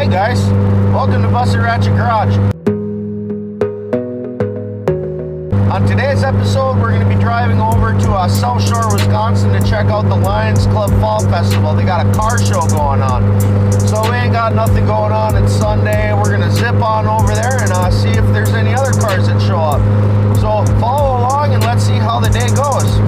Hey guys, welcome to Busted Ratchet Garage. On today's episode, we're going to be driving over to South Shore, Wisconsin to check out the Lions Club Fall Festival. They got a car show going on. So we ain't got nothing going on. It's Sunday. We're going to zip on over there and see if there's any other cars that show up. So follow along and let's see how the day goes.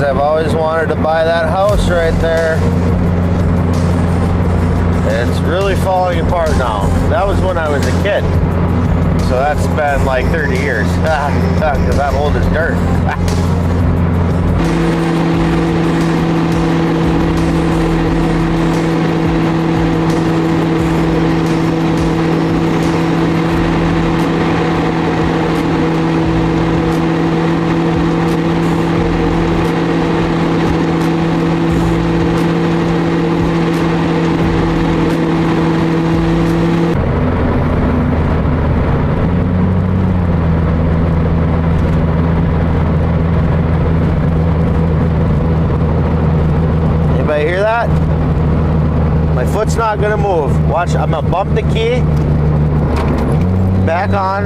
I've always wanted to buy that house right there. It's really falling apart now. That was when I was a kid. So that's been like 30 years. Because I'm old as dirt. Hear that? My foot's not gonna move. Watch, I'm gonna bump the key. Back on.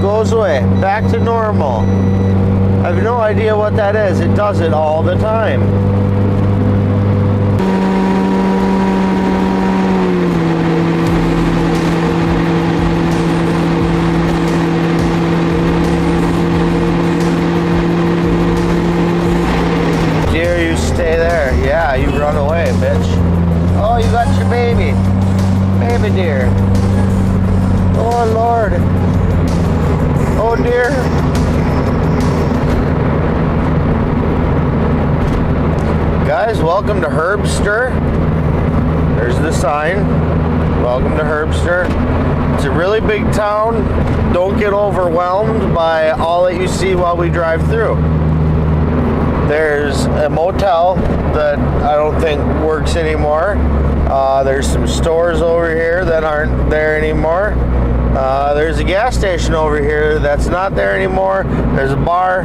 Goes away. Back to normal. I have no idea what that is. It does it all the time. Stay there. Yeah, you run away, bitch. Oh, you got your baby. Baby dear. Oh, Lord. Oh, dear. Guys, welcome to Herbster. There's the sign. Welcome to Herbster. It's a really big town. Don't get overwhelmed by all that you see while we drive through. There's a motel that I don't think works anymore. There's some stores over here that aren't there anymore. There's a gas station over here that's not there anymore. There's a bar.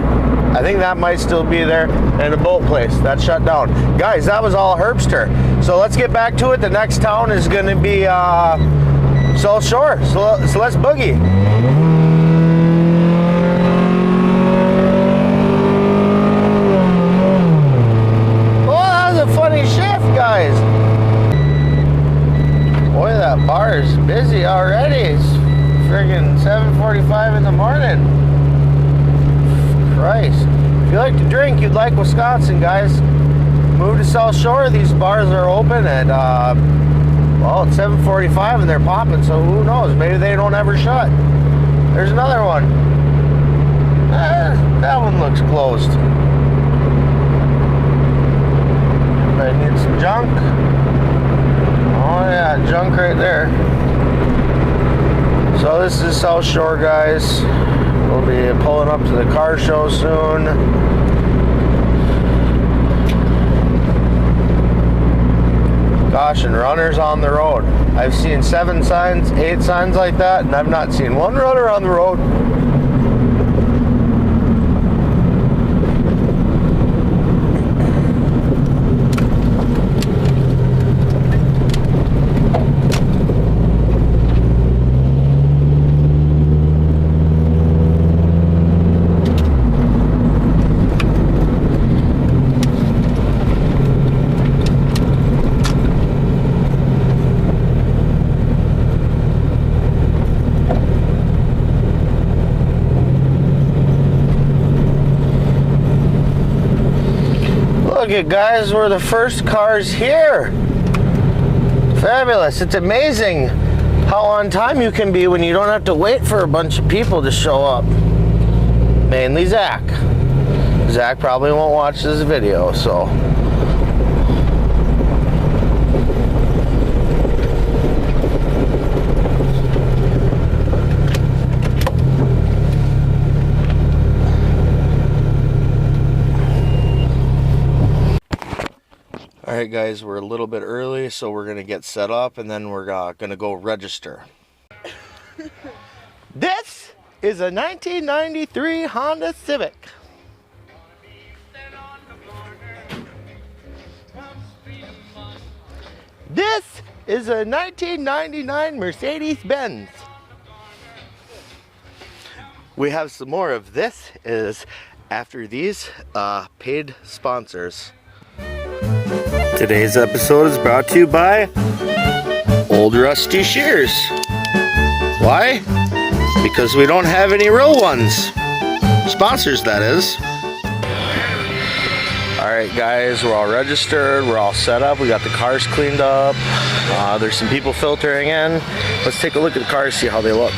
I think that might still be there. And a boat place. That's shut down. Guys, that was all Herbster. So let's get back to it. The next town is going to be South Shore. So let's boogie. Funny shift, guys. Boy, that bar is busy already. It's friggin' 7:45 in the morning. Christ. If you like to drink, you'd like Wisconsin, guys. Move to South Shore. These bars are open at, well, it's 7:45 and they're popping, so who knows? Maybe they don't ever shut. There's another one. That one looks closed. I need some junk. Oh yeah, junk right there. So this is South Shore, guys. We'll be pulling up to the car show soon. Gosh, and runners on the road. I've seen 7 signs, 8 signs like that, and I've not seen one runner on the road. look at, guys, we're the first cars here. Fabulous. It's amazing how on time you can be when you don't have to wait for a bunch of people to show up. Mainly Zach. Zach probably won't watch this video, so. Alright guys, we're a little bit early, so we're going to get set up and then we're going to go register. This is a 1993 Honda Civic. This is a 1999 Mercedes-Benz. We have some more of this is after these paid sponsors. Today's episode is brought to you by Old Rusty Shears. Why? Because we don't have any real ones. Sponsors, that is. Alright guys, we're all registered, we're all set up, we got the cars cleaned up. There's some people filtering in. Let's take a look at the cars, see how they look.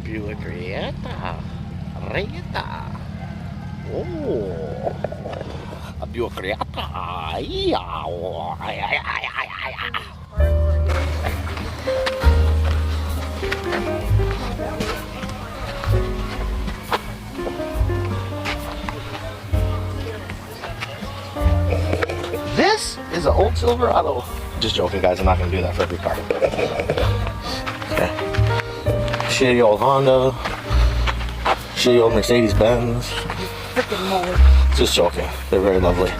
Buick Rieta. Oh, a Buick Rieta. This is an old Silverado. Just joking, guys. I'm not going to do that for every car. Okay. Shitty old Honda. Shitty old Mercedes-Benz. Freaking mold. Just joking. They're very lovely.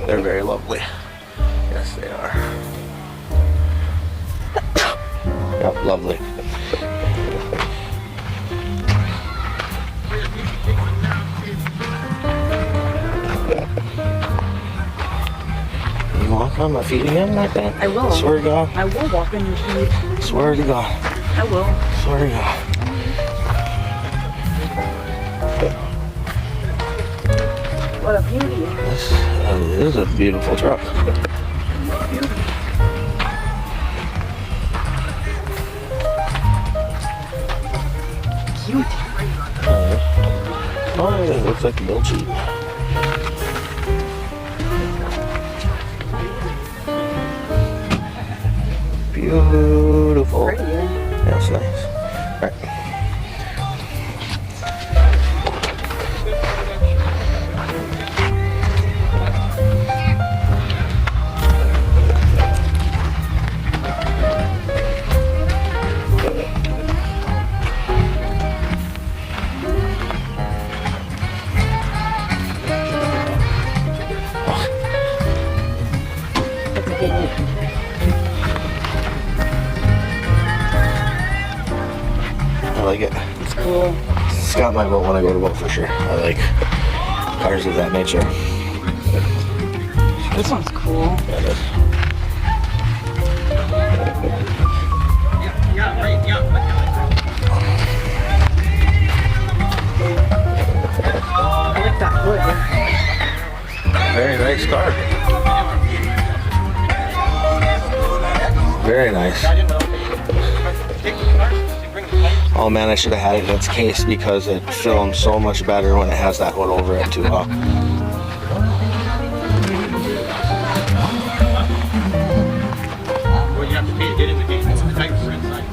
They're very lovely. Yes, they are. Yep, lovely. You walk on my feet again like that? I will. Swear to God. I will walk on your feet. Swear to God. I will. Swear to God. What a beauty. This is a beautiful truck. Cute. Oh, it looks like a Bill Jeep. Beautiful. Pretty, yeah. That's nice. All right. I like it. It's cool. It's got my vote when I go to vote for sure. I like cars of that nature. This one's cool. Yeah, it is. I like that hood. Very nice car. Very nice. Oh man, I should have had it in its case because it films so much better when it has that hood over it too. Well, you have to pay to get in the gate. It's the type for inside.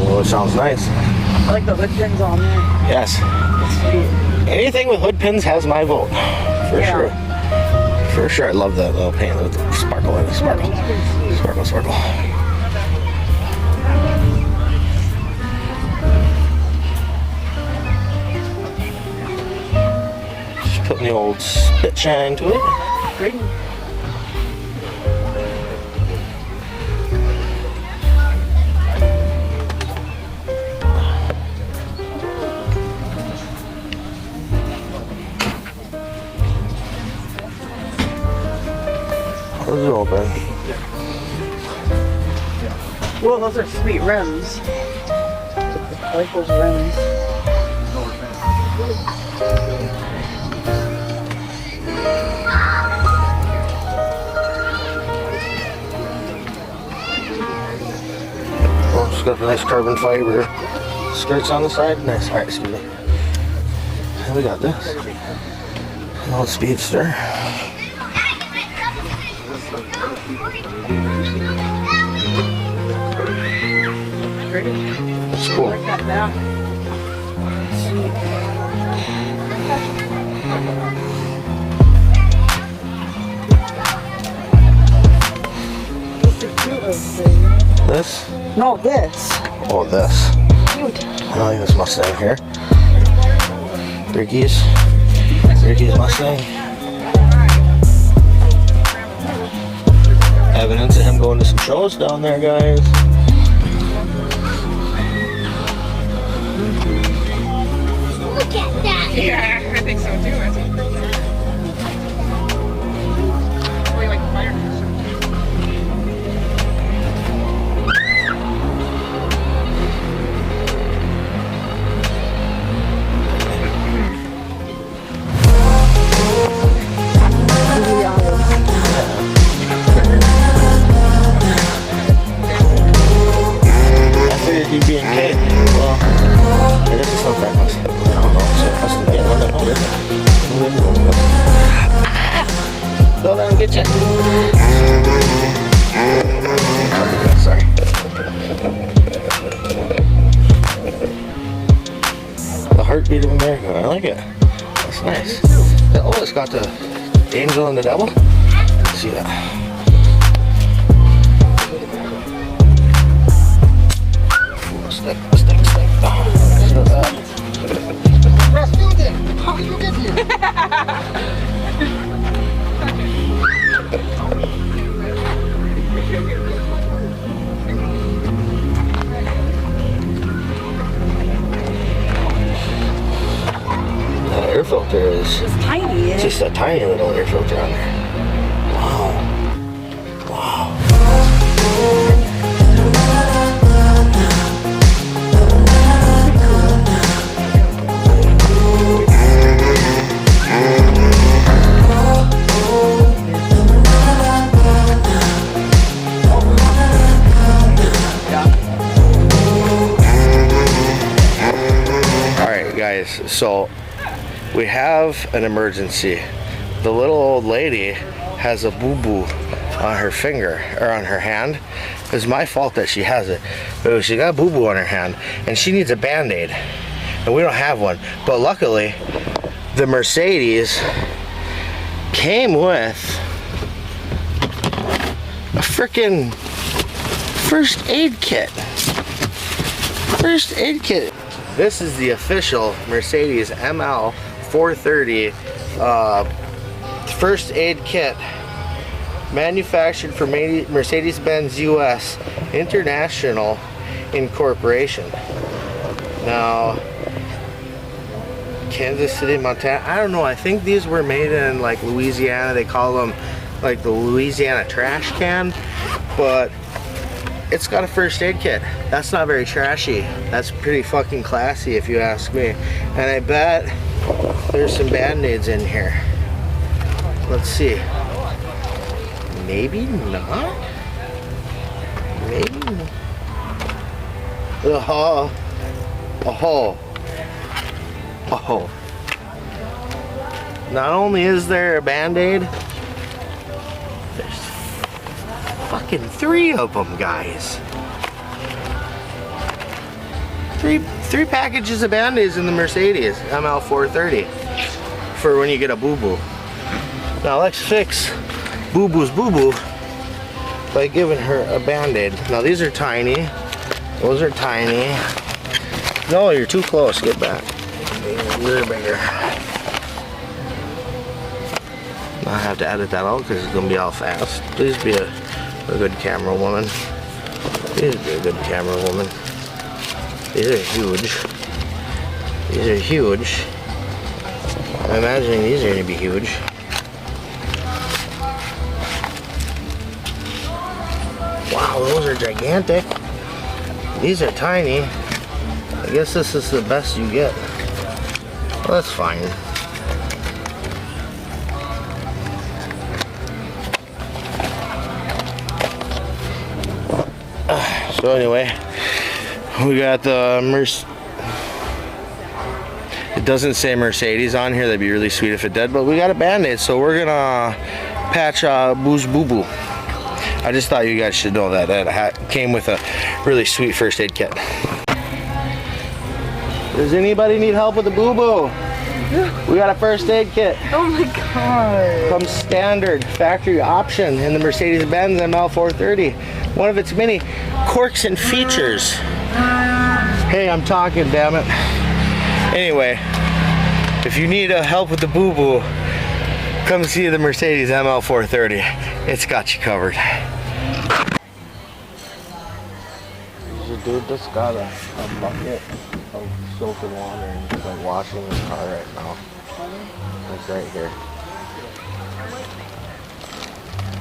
oh, it sounds nice. I like the hood pins on there. Yes. It's cute. Anything with hood pins has my vote. For sure. For sure. I love that little paint with the sparkle in it. Sparkle. Sparkle, sparkle. the old spit shine to it. Great. Those are open. Well, those are sweet rims. I like those rims. Oh, it's got the nice carbon fiber skirts on the side. Nice. Alright, excuse me. And we got this. An old Speedster. That's cool. I like that back. What's the cutest thing? This? No, this. Oh, this. Cute. I like this Mustang here. Ricky's Mustang. Evidence of him going to some shows down there, guys. Look at that. Yeah, I think so too. Really like fire. I figured he'd be in K. Well, I guess it's not that much. I don't know. So I must get one of them. Go down and get you. Sorry. The heartbeat of America. I like it. That's nice. Oh, it's got the angel and the devil. Let's see that. Stick. Oh, look at that. Rasputin, how did you get here? That air filter is It's tiny. it's just a tiny little air filter on there. Wow. Wow. Alright guys, so we have an emergency. The little old lady has a boo-boo on her finger, or on her hand. It's my fault that she has it. But she got a boo-boo on her hand, and she needs a Band-Aid. And we don't have one. But luckily, the Mercedes came with a freaking first aid kit. First aid kit. This is the official Mercedes ML 430 first aid kit, manufactured for Mercedes-Benz US International Incorporation. Now, Kansas City, Montana. I don't know. I think these were made in like Louisiana. They call them like the Louisiana trash can, but it's got a first aid kit. That's not very trashy. That's pretty fucking classy if you ask me. And I bet there's some Band-Aids in here. Let's see. Maybe not? Maybe not. Oh. Oh. Oh. Not only is there a Band-Aid, there's fucking 3 of them, guys. Three packages of Band-Aids in the Mercedes ML 430 for when you get a boo-boo. Now let's fix boo-boo's boo-boo by giving her a Band-Aid. Now these are tiny. Those are tiny. No, you're too close. Get back. They're bigger. I have to edit that out because it's gonna be all fast. Please be a good camera woman. Please be a good camera woman. These are huge. These are huge. I'm imagining these are gonna be huge. Wow, those are gigantic. These are tiny. I guess this is the best you get. Well, that's fine. So anyway, we got the it doesn't say Mercedes on here. That'd be really sweet if it did, but we got a Band-Aid, so we're gonna patch Boo's Boo Boo. I just thought you guys should know that it came with a really sweet first aid kit. Does anybody need help with the Boo Boo? We got a first aid kit. Oh my god. Comes standard factory option in the Mercedes-Benz ML430. One of its many quirks and features. Hey, I'm talking, damn it. Anyway, if you need help with the Boo Boo, come see the Mercedes ML430. It's got you covered. There's a dude that's got a bucket of soap and water and he's like washing his car right now. It's right here.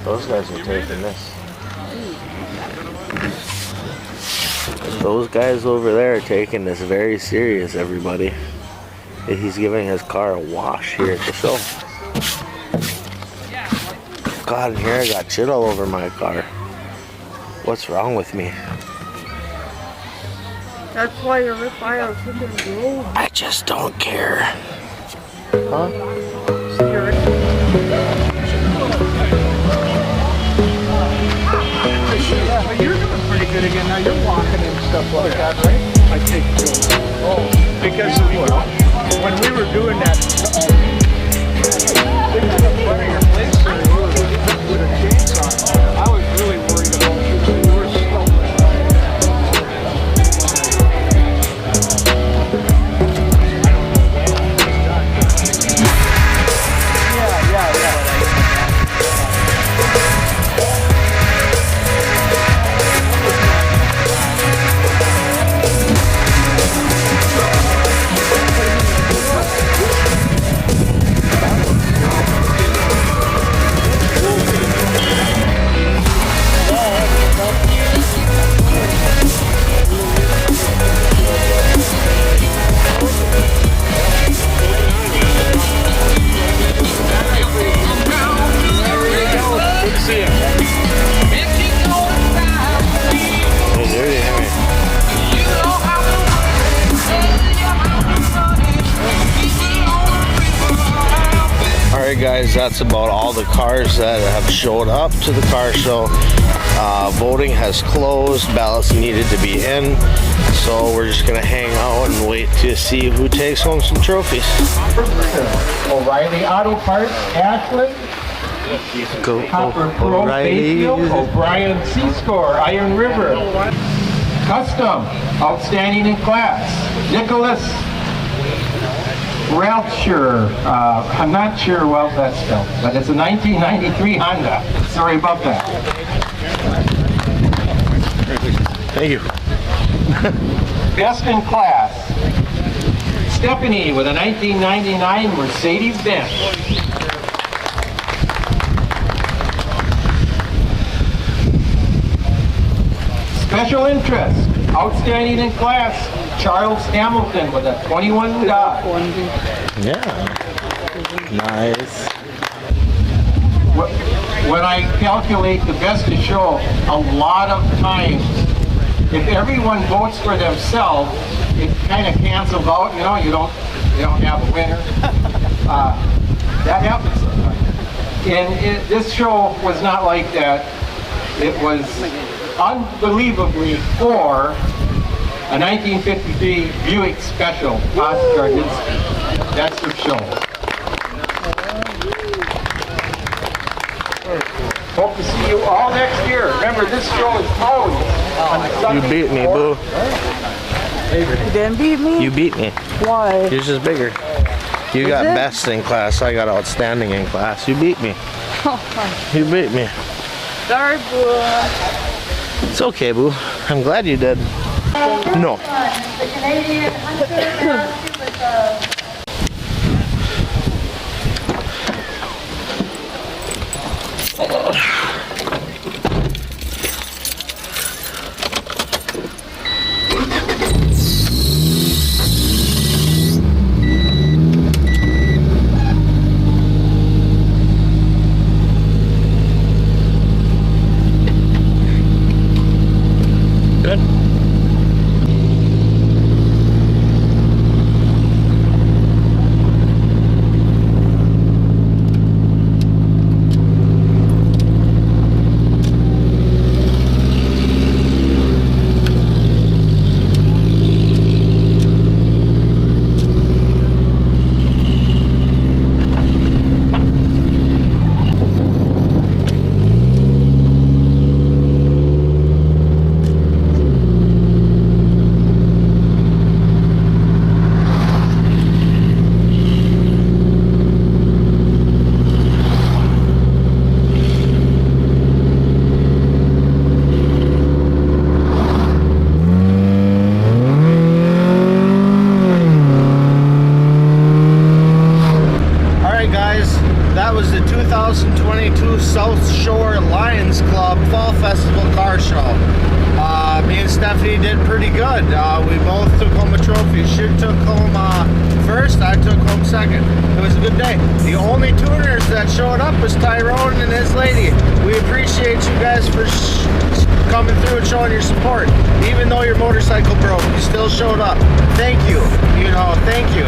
Those guys are taking this. Those guys over there are taking this very serious, everybody. He's giving his car a wash here at the show. God, in here I got shit all over my car. What's wrong with me? That's why you're ripped by a freaking road. I just don't care. Huh? Yeah, but you're doing pretty good again now. You're walking and stuff like that, right? I take those. Oh, because when we were doing that thing in the front of your place there, you were with a chainsaw. I was really worried about you. So you were slow. Guys, that's about all the cars that have showed up to the car show. Voting has closed, ballots needed to be in, so we're just gonna hang out and wait to see who takes home some trophies. O'Reilly Auto Parts, Ashland, Go Copper Pro, O'Reilly. Bayfield, O'Brien C-Score, Iron River, Custom, Outstanding in Class, Nicholas, Ralphshire, I'm not sure well that's spelled, but it's a 1993 Honda. Sorry about that. Thank you. Best in Class, Stephanie with a 1999 Mercedes-Benz. Special Interest, Outstanding in Class, Charles Hamilton with a 21 Dodge. Yeah. Nice. When I calculate the best to show, a lot of times, if everyone votes for themselves, it kind of cancels out. You know, you don't have a winner. That happens sometimes. And this show was not like that. It was unbelievably for a 1953 Buick Special, Oscar Dinsky. That's the show. Hope to see you all next year. Remember, this show is always on the You Sunday beat me, before. boo. You didn't beat me? You beat me. Why? Yours is bigger. You got it? best in class. I got outstanding in class. You beat me. You beat me. Sorry, boo. It's okay, boo. I'm glad you did. No. The Canadian hunter with Good. That was the 2022 South Shore Lions Club Fall Festival Car Show. Me and Stephanie did pretty good. We both took home a trophy. She took home first, I took home second. It was a good day. The only tuners that showed up was Tyrone and his lady. We appreciate you guys for coming through and showing your support. Even though your motorcycle broke, you still showed up. Thank you. You know, thank you.